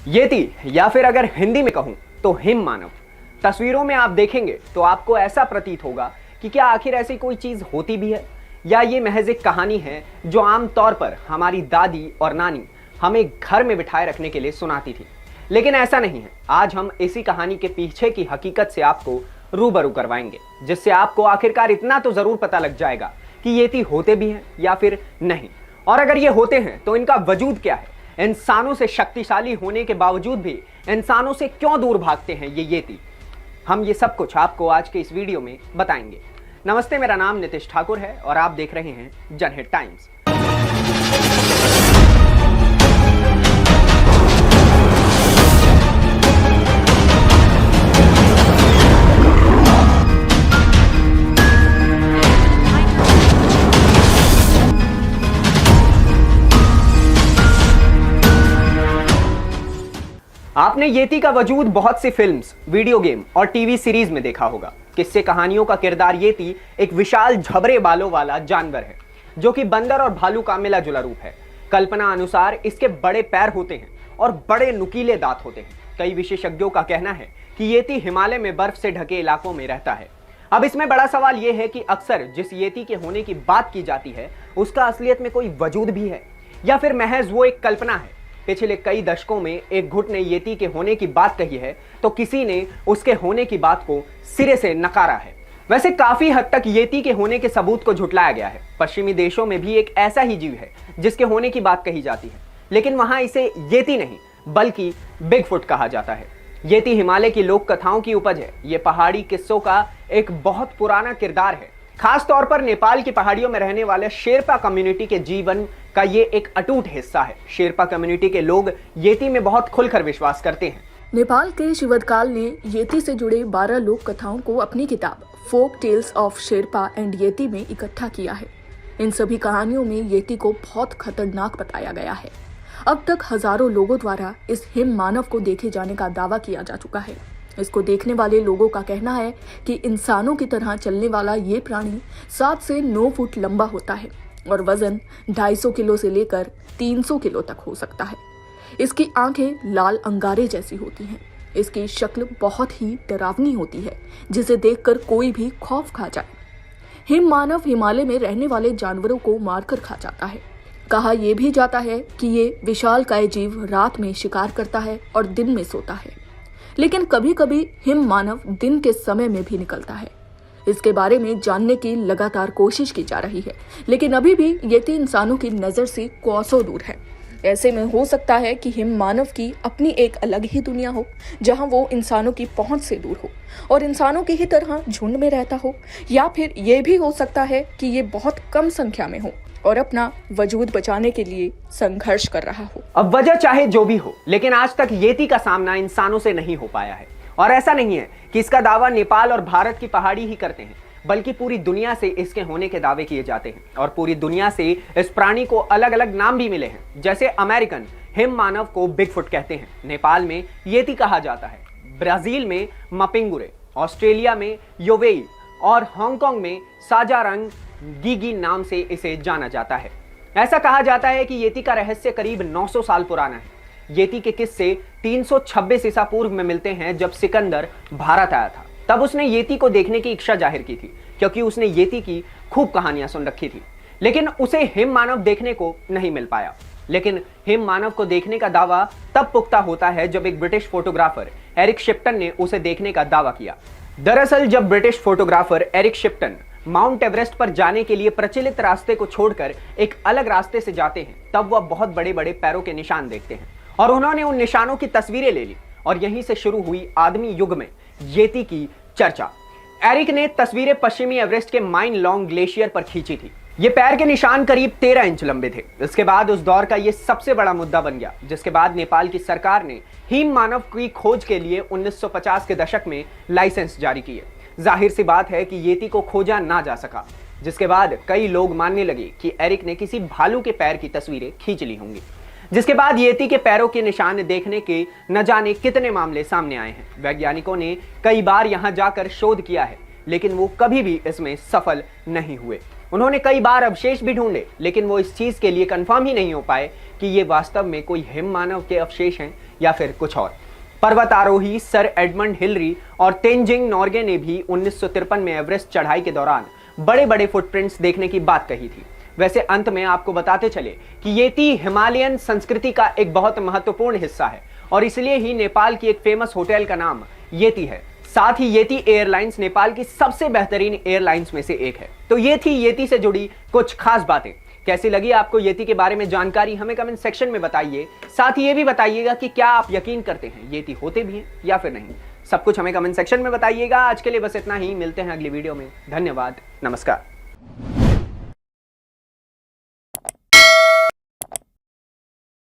येती, या फिर अगर हिंदी में कहूं तो हिम मानव। तस्वीरों में आप देखेंगे तो आपको ऐसा प्रतीत होगा कि क्या आखिर ऐसी कोई चीज होती भी है, या ये महज एक कहानी है जो आम तौर पर हमारी दादी और नानी हमें घर में बिठाए रखने के लिए सुनाती थी। लेकिन ऐसा नहीं है। आज हम इसी कहानी के पीछे की हकीकत से आपको रूबरू करवाएंगे, जिससे आपको आखिरकार इतना तो जरूर पता लग जाएगा कि येती होते भी हैं या फिर नहीं, और अगर ये होते हैं तो इनका वजूद क्या है। इंसानों से शक्तिशाली होने के बावजूद भी इंसानों से क्यों दूर भागते हैं ये येती। हम ये सब कुछ आपको आज के इस वीडियो में बताएंगे। नमस्ते, मेरा नाम नितिश ठाकुर है और आप देख रहे हैं जनहित टाइम्स। आपने येती का वजूद बहुत सी फिल्म्स, वीडियो गेम और टीवी सीरीज में देखा होगा। किस्से कहानियों का किरदार येती एक विशाल झबरे बालों वाला जानवर है जो कि बंदर और भालू का मिला जुला रूप है। कल्पना अनुसार इसके बड़े पैर होते हैं और बड़े नुकीले दांत होते हैं। कई विशेषज्ञों का कहना है कि येती हिमालय में बर्फ से ढके इलाकों में रहता है। अब इसमें बड़ा सवाल यह है कि अक्सर जिस येती के होने की बात की जाती है उसका असलियत में कोई वजूद भी है या फिर महज वो एक कल्पना है। पिछले कई दशकों में एक गुट ने येती के होने की बात कही है तो किसी ने उसके होने की बात को सिरे से नकारा है। वैसे काफी हद तक येती के होने के सबूत को झुटलाया गया है। पश्चिमी देशों में भी एक ऐसा ही जीव है जिसके होने की बात कही जाती है, लेकिन वहां इसे येती नहीं बल्कि बिगफुट कहा जाता है। येती हिमालय की लोक कथाओं की उपज है। ये पहाड़ी किस्सों का एक बहुत पुराना किरदार है। खास तौर पर नेपाल की पहाड़ियों में रहने वाले शेरपा कम्युनिटी के जीवन का ये एक अटूट हिस्सा है। शेरपा कम्युनिटी के लोग येती में बहुत खुलकर विश्वास करते हैं। नेपाल के शिवदकाल ने येती से जुड़े 12 लोक कथाओं को अपनी किताब folk tales of Sherpa and Yeti में इकट्ठा किया है। इन सभी कहानियों में येती को बहुत खतरनाक बताया गया है। अब तक हजारों लोगों द्वारा इस हिम मानव को देखे जाने का दावा किया जा चुका है। इसको देखने वाले लोगों का कहना है कि इंसानों की तरह चलने वाला ये प्राणी 7 से 9 फुट लंबा होता है और वजन 250 किलो से लेकर 300 किलो तक हो सकता है। इसकी आंखें लाल अंगारे जैसी होती हैं। इसकी शक्ल बहुत ही डरावनी होती है जिसे देखकर कोई भी खौफ खा जाए। हिम मानव हिमालय में रहने वाले जानवरों को मारकर खा जाता है। कहा यह भी जाता है कि ये विशालकाय जीव रात में शिकार करता है और दिन में सोता है, लेकिन कभी कभी हिम मानव दिन के समय में भी निकलता है। इसके बारे में जानने की लगातार कोशिश की जा रही है, लेकिन अभी भी येती इंसानों की नजर से कोसों दूर है। ऐसे में हो सकता है कि हिम मानव की अपनी एक अलग ही दुनिया हो जहां वो इंसानों की पहुंच से दूर हो और इंसानों की ही तरह झुंड में रहता हो, या फिर ये भी हो सकता है कि ये बहुत कम संख्या में हो और अपना वजूद बचाने के लिए संघर्ष कर रहा हो। अब वजह चाहे जो भी हो, लेकिन आज तक येती का सामना इंसानों से नहीं हो पाया है। और ऐसा नहीं है कि इसका दावा नेपाल और भारत की पहाड़ी ही करते हैं, बल्कि पूरी दुनिया से इसके होने के दावे किए जाते हैं। और पूरी दुनिया से इस प्राणी को अलग अलग नाम भी मिले हैं। जैसे अमेरिकन हिम मानव को बिगफुट कहते हैं, नेपाल में येती कहा जाता है, ब्राजील में मपिंगुरे, ऑस्ट्रेलिया में योवेई और हांगकांग में साजारंग गीगी नाम से इसे जाना जाता है। ऐसा कहा जाता है कि येती का रहस्य करीब 900 साल पुराना है। येती के किस्से 326 ईसा पूर्व में मिलते हैं, जब सिकंदर भारत आया था। तब उसने येती को देखने की इच्छा जाहिर की थी, क्योंकि उसने येती की खूब कहानियां सुन रखी थी, लेकिन उसे हिम मानव देखने को नहीं मिल पाया। लेकिन हिम मानव को देखने का दावा तब पुख्ता होता है जब एक ब्रिटिश फोटोग्राफर एरिक शिप्टन ने उसे देखने का दावा किया। दरअसल जब British photographer Eric Shipton Mount Everest पर जाने के लिए प्रचलित रास्ते को छोड़कर एक अलग रास्ते से जाते हैं, तब वह बहुत बड़े बड़े पैरों के निशान देखते हैं और उन्होंने उन निशानों की तस्वीरें ले ली। और यहीं से शुरू हुई आदमी युग में येती की चर्चा। एरिक ने तस्वीरें पश्चिमी एवरेस्ट के माइन लॉन्ग ग्लेशियर पर खींची थी। ये पैर के निशान करीब 13 इंच लंबे थे। इसके बाद उस दौर का ये सबसे बड़ा मुद्दा बन गया, जिसके बाद नेपाल की सरकार ने हिम मानव की खोज के लिए 1950 के दशक में लाइसेंस जारी किए। जाहिर सी बात है कि येती को खोजा ना जा सका, जिसके बाद कई लोग मानने लगे कि एरिक ने किसी भालू के पैर की तस्वीरें खींच ली होंगी। जिसके बाद येती के पैरों के निशान देखने के न जाने कितने मामले सामने आए हैं। वैज्ञानिकों ने कई बार यहां जाकर शोध किया है, लेकिन वो कभी भी इसमें सफल नहीं हुए। उन्होंने कई बार अवशेष भी ढूंढे, लेकिन वो इस चीज के लिए कंफर्म ही नहीं हो पाए कि ये वास्तव में कोई हिममानव के अवशेष हैं या फिर कुछ और। पर्वतारोही सर एडमंड हिलरी और तेंजिंग नोर्गे ने भी 1953 में एवरेस्ट चढ़ाई के दौरान बड़े बड़े फुटप्रिंट्स देखने की बात कही थी। वैसे अंत में आपको बताते चले कि येती हिमालयन संस्कृति का एक बहुत महत्वपूर्ण हिस्सा है और इसलिए ही नेपाल की एक फेमस होटल का नाम येती है। साथ ही येती एयरलाइंस नेपाल की सबसे बेहतरीन एयरलाइंस में से एक है। तो ये थी येती से जुड़ी कुछ खास बातें। कैसी लगी आपको येती के बारे में जानकारी, हमें कमेंट सेक्शन में बताइए। साथ ही ये भी बताइएगा कि क्या आप यकीन करते हैं येती होते भी हैं या फिर नहीं। सब कुछ हमें कमेंट सेक्शन में बताइएगा। आज के लिए बस इतना ही, मिलते हैं अगली वीडियो में। धन्यवाद, नमस्कार।